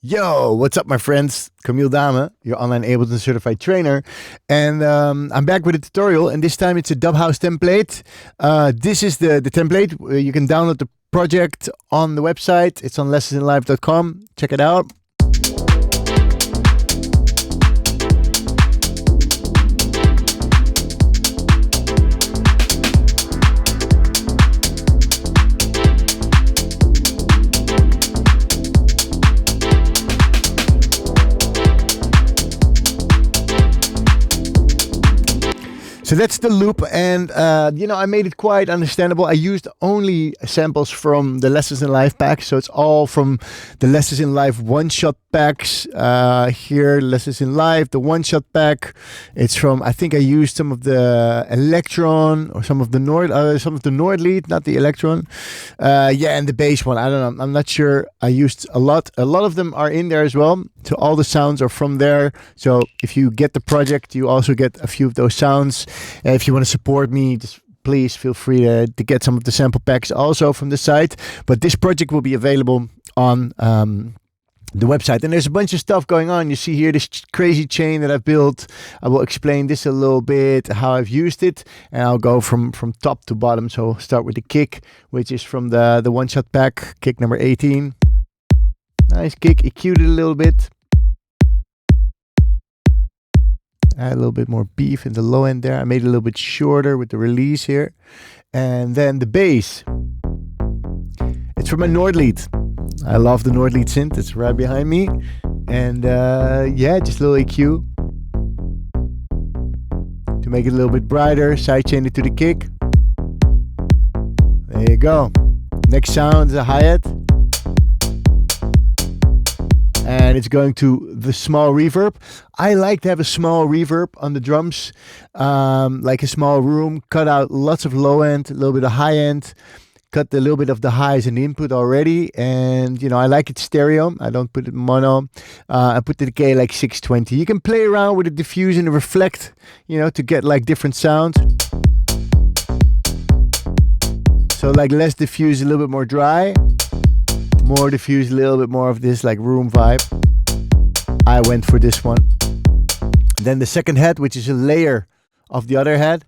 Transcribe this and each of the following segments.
Yo, what's up, my friends? Camiel Daamen, your online Ableton certified trainer. And I'm back with a tutorial, and this time it's a dub house template. This is the template. You can download the project on the website. It's on lessonsinlife.com. Check it out. So that's the loop, and I made it quite understandable. I used only samples from the Lessons in Life pack, so it's all from the Lessons in Life one-shot packs. Here, Lessons in Life, the one-shot pack. It's from, I think I used some of the Electron or some of the Nordlead, not the Electron. And the bass one. I don't know. I'm not sure. I used a lot. A lot of them are in there as well. So all the sounds are from there. So if you get the project, you also get a few of those sounds. If you want to support me, just please feel free to get some of the sample packs also from the site. But this project will be available on the website. And there's a bunch of stuff going on. You see here this crazy chain that I've built. I will explain this a little bit, how I've used it. And I'll go from top to bottom. So I'll start with the kick, which is from the one-shot pack, kick number 18. Nice kick, EQ'd it a little bit. Add a little bit more beef in the low end there. I made it a little bit shorter with the release here. And then the bass. It's from a Nordlead. I love the Nordlead synth. It's right behind me. And just a little EQ. To make it a little bit brighter. Sidechain it to the kick. There you go. Next sound is a hi-hat. And it's going to the small reverb. I like to have a small reverb on the drums, like a small room. Cut out lots of low end, a little bit of high end. Cut a little bit of the highs in the input already. And, I like it stereo. I don't put it mono. I put the decay like 620. You can play around with the diffuse and the reflect, to get like different sounds. So like less diffuse, a little bit more dry. More diffuse, a little bit more of this like room vibe. I went for this one. Then the second head, which is a layer of the other head.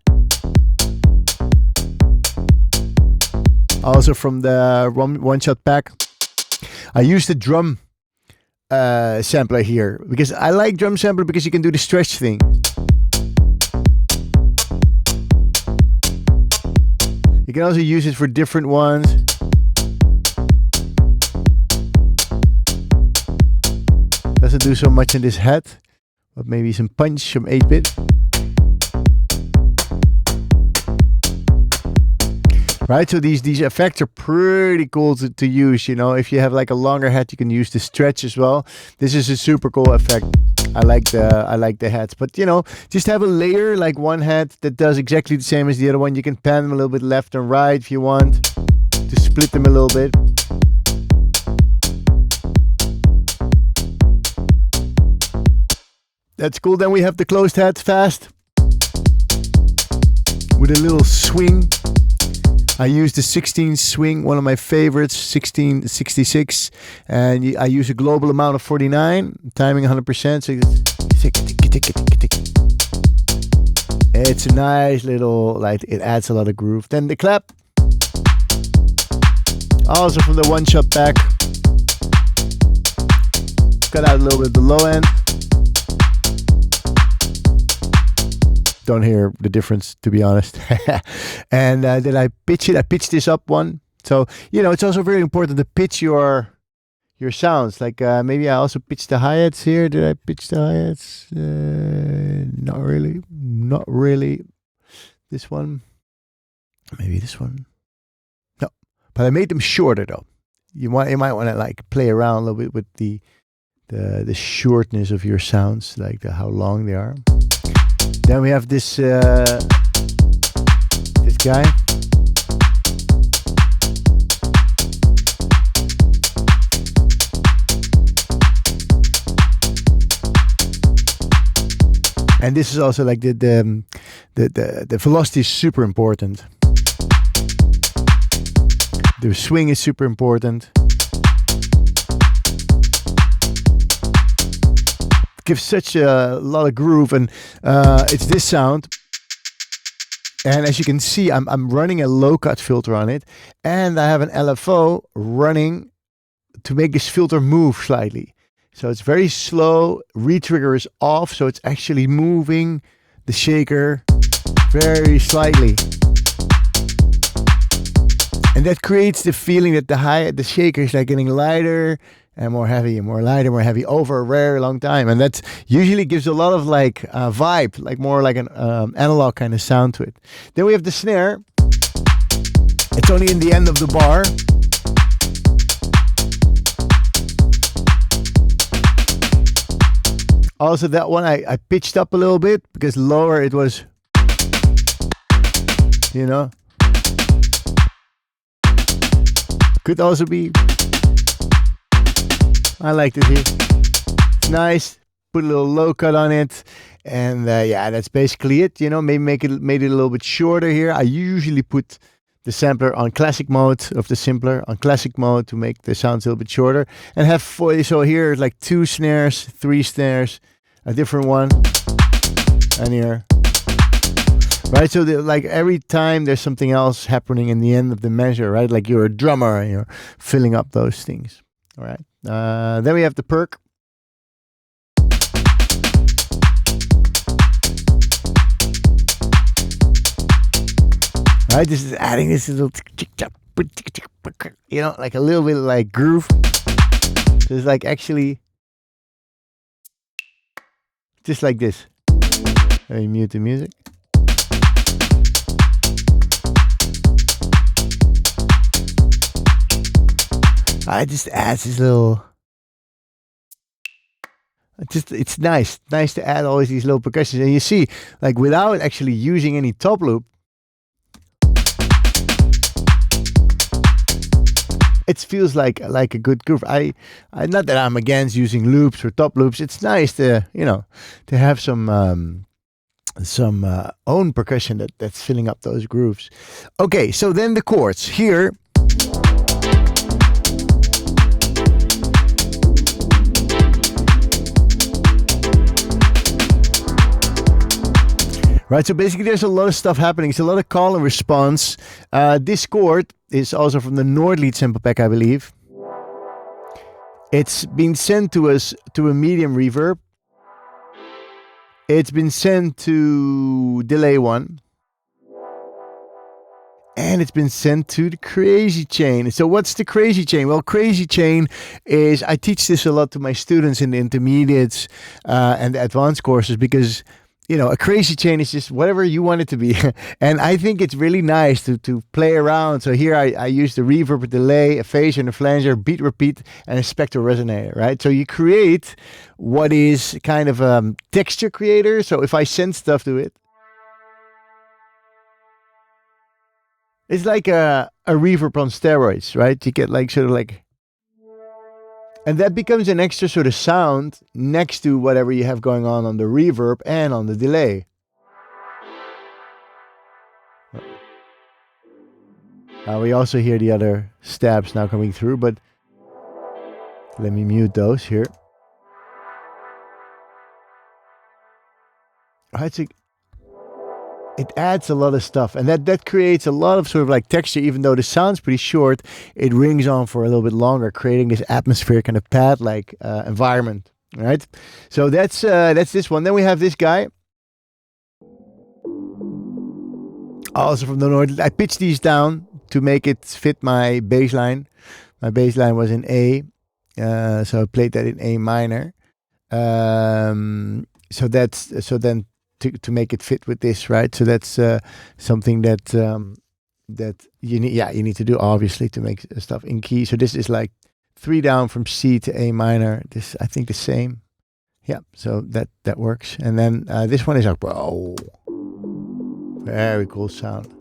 Also from the one-shot pack. I used the drum sampler here because I like drum sampler because you can do the stretch thing. You can also use it for different ones. Doesn't do so much in this head, but maybe some punch, some 8-bit. Right, so these effects are pretty cool to use, If you have like a longer head, you can use the stretch as well. This is a super cool effect. I like the heads, but just have a layer, like one head that does exactly the same as the other one. You can pan them a little bit left and right if you want to split them a little bit. That's cool. Then we have the closed head fast with a little swing. I use the 16 swing, one of my favorites, 1666, and I use a global amount of 49, timing 100%. So it's a nice little, like, it adds a lot of groove. Then the clap, also from the one-shot pack. Cut out a little bit of the low end. Don't hear the difference, to be honest. And then I pitch it. I pitched this up one. So, it's also very important to pitch your sounds. Like maybe I also pitched the hi-hats here. Did I pitch the hi-hats? Not really. Not really. This one. Maybe this one. No. But I made them shorter though. You might want to like play around a little bit with the shortness of your sounds, like how long they are. Then we have this guy. And this is also like the velocity is super important. The swing is super important. gives such a lot of groove, and it's this sound. And as you can see, I'm running a low cut filter on it, and I have an LFO running to make this filter move slightly. So it's very slow, retrigger is off, so it's actually moving the shaker very slightly. And that creates the feeling that the shaker is like getting lighter and more heavy and more lighter, more heavy over a very long time. And that usually gives a lot of like vibe, like more like an analog kind of sound to it. Then we have the snare. It's only in the end of the bar. Also that one I pitched up a little bit because lower it was, you know. Could also be, I like it here. It's nice. Put a little low cut on it. And yeah, that's basically it. You know, maybe made it a little bit shorter here. I usually put the sampler on classic mode of the simpler on classic mode to make the sounds a little bit shorter. And have so here like 2 snares, 3 snares, a different one. And here. Right, so like every time there's something else happening in the end of the measure, right? Like you're a drummer and you're filling up those things. All right. Then we have the perk. All right, this is adding this little, you know, like a little bit like groove. So it's like actually just like this. Let me mute the music. I just adds this little. It's nice to add always these little percussions, and you see, like without actually using any top loop, it feels like a good groove. I not that I'm against using loops or top loops. It's nice to to have some own percussion that's filling up those grooves. Okay, so then the chords here. Right, so basically there's a lot of stuff happening. It's a lot of call and response. This chord is also from the Nordlied sample pack, I believe. It's been sent to us to a medium reverb. It's been sent to delay 1. And it's been sent to the crazy chain. So what's the crazy chain? Well, crazy chain is, I teach this a lot to my students in the intermediates and the advanced courses, because you know, a crazy chain is just whatever you want it to be. And I think it's really nice to play around. So here I use the reverb, a delay, a phaser, and a flanger, beat, repeat, and a spectral resonator, right? So you create what is kind of a texture creator. So if I send stuff to it, it's like a reverb on steroids, right? You get like sort of like, and that becomes an extra sort of sound next to whatever you have going on the reverb and on the delay. We also hear the other stabs now coming through, but let me mute those here. All right, so it adds a lot of stuff, and that creates a lot of sort of like texture. Even though the sound's pretty short, it rings on for a little bit longer, creating this atmosphere kind of pad like environment, right? So that's this one. Then we have this guy, also from the North. I pitched these down to make it fit my bass line. My bass line was in A, so I played that in A minor. So then to make it fit with this, right? So that's something that that you need to do, obviously, to make stuff in key. So this is like 3 down from C to A minor. This, I think, the same. Yeah, so that works. And then this one is like, whoa, very cool sound.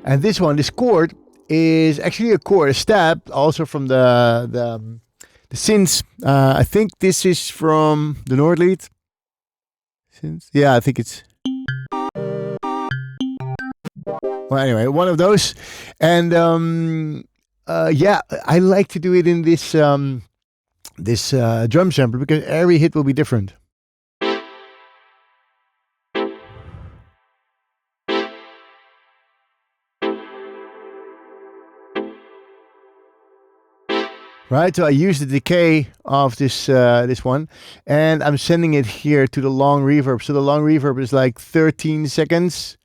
And this one, this chord, is actually a chord, a stab, also from the synths. I think this is from the Nordlied synths. Yeah, I think it's. Well, anyway, one of those. And yeah, I like to do it in this drum sampler because every hit will be different. Right, so I use the decay of this one, and I'm sending it here to the long reverb. So the long reverb is like 13 seconds.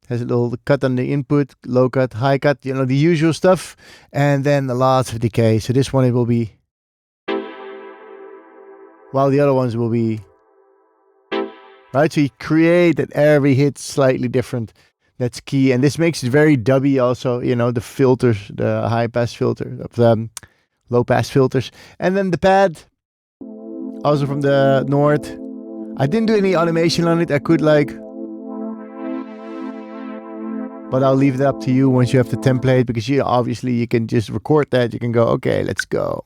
Has a little cut on the input, low cut, high cut, you know, the usual stuff, and then lots of decay. So this one it will be, while the other ones will be. Right, so you create that every hit's slightly different. That's key, and this makes it very dubby. Also, you know, the filters, the high pass filter of the low pass filters, and then the pad also from the North. I didn't do any automation on it. I could but I'll leave it up to you once you have the template, because obviously you can just record that. You can go, okay, let's go.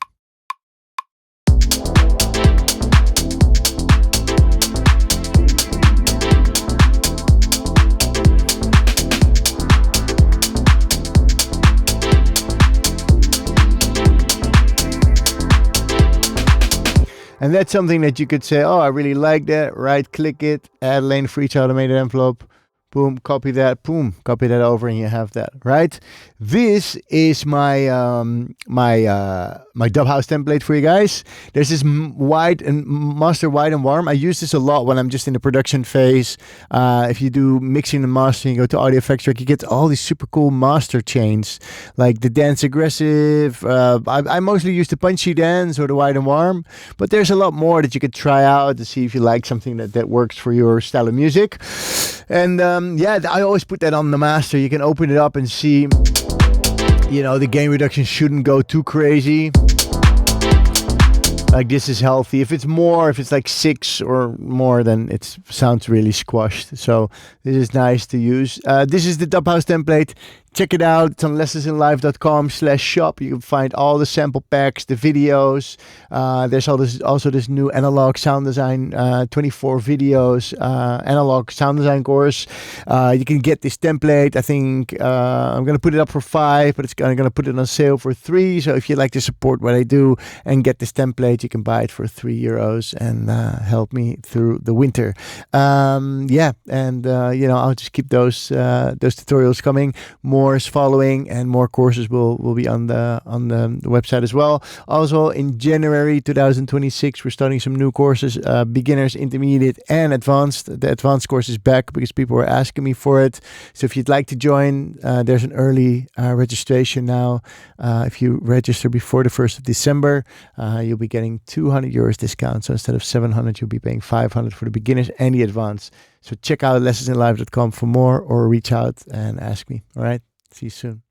And that's something that you could say, oh, I really like that. Right click it, add lane for each automated envelope. Boom, copy that, boom, copy that over, and you have that, right? This is my my dub house template for you guys. There's this master wide and warm. I use this a lot when I'm just in the production phase. If you do mixing and mastering, you go to Audio Effects Track, you get all these super cool master chains, like the dance aggressive. I mostly use the punchy dance or the wide and warm, but there's a lot more that you could try out to see if you like something that works for your style of music. And yeah, I always put that on the master. You can open it up and see, you know, the gain reduction shouldn't go too crazy. Like this is healthy. If it's like 6 or more, then it sounds really squashed. So this is nice to use. This is the dub house template. Check it out. It's on lessonsinlife.com/shop. You can find all the sample packs, the videos. There's also this new analog sound design 24 videos analog sound design course. You can get this template. I think I'm going to put it up for 5, but I'm going to put it on sale for 3. So if you'd like to support what I do and get this template, you can buy it for €3 and help me through the winter. Yeah, and you know, I'll just keep those tutorials coming. More is following, and more courses will be on the website as well. Also, in January 2026, we're starting some new courses, beginners, intermediate, and advanced. The advanced course is back because people were asking me for it. So if you'd like to join, there's an early registration now. If you register before the 1st of December, you'll be getting €200 discount. So instead of 700, you'll be paying 500 for the beginners and the advanced. So check out lessonsinlife.com for more, or reach out and ask me. All right. See you soon.